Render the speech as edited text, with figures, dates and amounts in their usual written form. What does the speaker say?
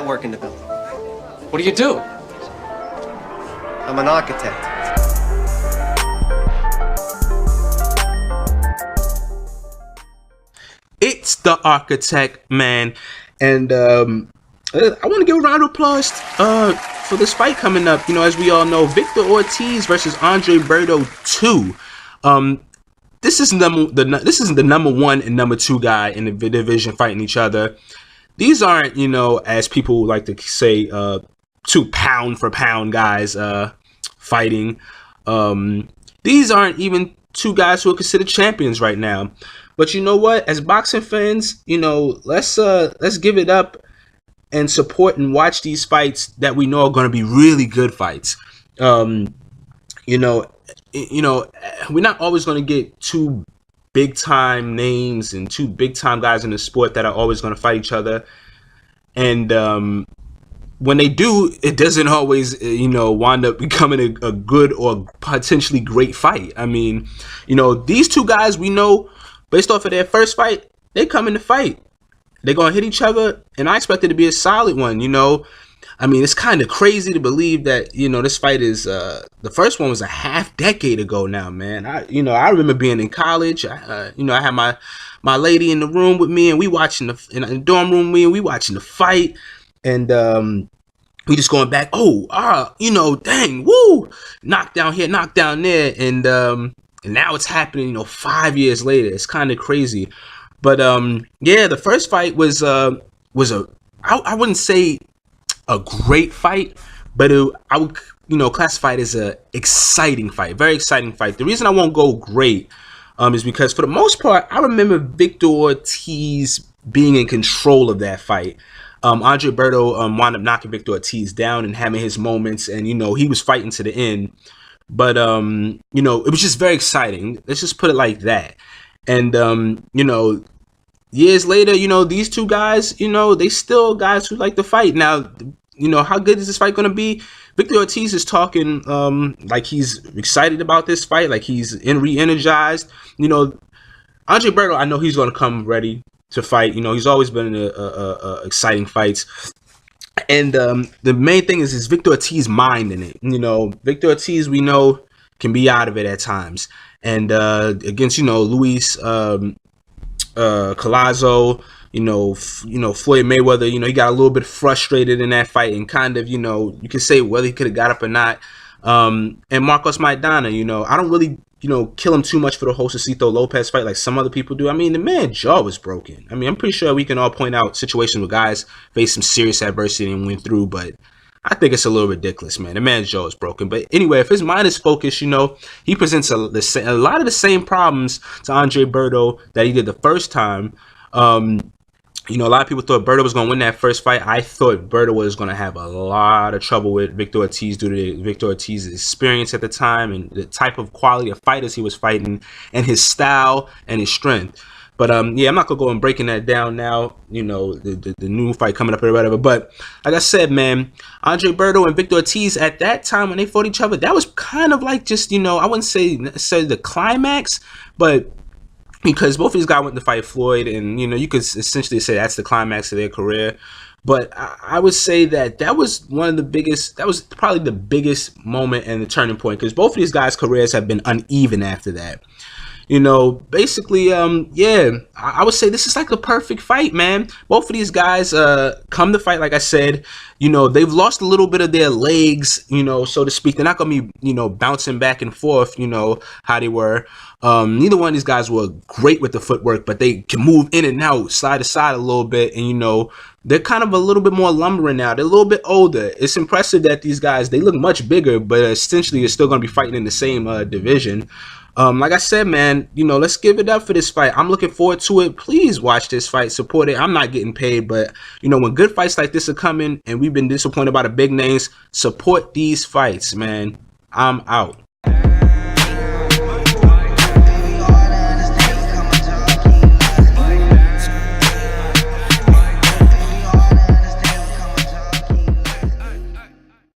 work in the building. What do you do? I'm an architect. It's the architect, man, and I want to give a round of applause for this fight coming up. You know, as we all know, Victor Ortiz versus Andre Berto 2. This is the number one and number two guy in the division fighting each other. These aren't, you know, as people like to say, two pound for pound guys fighting. These aren't even two guys who are considered champions right now. But you know what? As boxing fans, you know, let's give it up and support and watch these fights that we know are going to be really good fights. You know, we're not always going to get two big time names and two big time guys in the sport that are always going to fight each other. And when they do, it doesn't always, you know, wind up becoming a good or potentially great fight. I mean, you know, these two guys, we know based off of their first fight, they come in to fight. They're going to hit each other, and I expect it to be a solid one, you know. I mean, it's kind of crazy to believe that, you know, this fight is, the first one was a half decade ago now, man. I remember being in college. You know, I had my lady in the room with me, and we watching in the dorm room, we watching the fight, and we just going back, you know, dang, woo, knock down here, knock down there, and now it's happening, you know, 5 years later. It's kind of crazy. But yeah, the first fight was I wouldn't say a great fight, but I would, you know, classify it as a exciting fight, very exciting fight. The reason I won't go great is because for the most part, I remember Victor Ortiz being in control of that fight. Andre Berto wound up knocking Victor Ortiz down and having his moments, and you know, he was fighting to the end. But you know, it was just very exciting. Let's just put it like that. And you know, years later, you know, these two guys, you know, they still guys who like to fight. Now, you know, how good is this fight going to be? Victor Ortiz is talking like he's excited about this fight, like he's re-energized. You know, Andre Berto, I know he's going to come ready to fight. You know, he's always been in exciting fights. And the main thing is Victor Ortiz's mind in it. You know, Victor Ortiz, we know, can be out of it at times. And against, you know, Luis Collazo, you know, Floyd Mayweather, you know, he got a little bit frustrated in that fight and kind of, you know, you could say whether he could have got up or not. And Marcos Maidana, you know, I don't really, you know, kill him too much for the Josecito Lopez fight like some other people do. I mean, the man's jaw was broken. I mean, I'm pretty sure we can all point out situations where guys face some serious adversity and went through, but I think it's a little ridiculous, man. The man's jaw is broken. But anyway, if his mind is focused, you know, he presents a lot of the same problems to Andre Berto that he did the first time. You know, a lot of people thought Berto was going to win that first fight. I thought Berto was going to have a lot of trouble with Victor Ortiz due to Victor Ortiz's experience at the time and the type of quality of fighters he was fighting and his style and his strength. But yeah, I'm not gonna go and breaking that down now. You know, the new fight coming up or whatever. But like I said, man, Andre Berto and Victor Ortiz at that time when they fought each other, that was kind of like just, you know, I wouldn't say necessarily the climax, but because both of these guys went to fight Floyd, and you know, you could essentially say that's the climax of their career. But I would say that was one of the biggest, that was probably the biggest moment and the turning point, because both of these guys' careers have been uneven after that. You know, basically, yeah, I would say this is like a perfect fight, man. Both of these guys come to fight, like I said, you know, they've lost a little bit of their legs, you know, so to speak. They're not going to be, you know, bouncing back and forth, you know, how they were. Neither one of these guys were great with the footwork, but they can move in and out, side to side a little bit. And, you know, they're kind of a little bit more lumbering now. They're a little bit older. It's impressive that these guys, they look much bigger, but essentially they're still going to be fighting in the same division. Like I said, man, you know, let's give it up for this fight. I'm looking forward to it. Please watch this fight, support it. I'm not getting paid, but you know, when good fights like this are coming and we've been disappointed by the big names, support these fights, man. I'm out.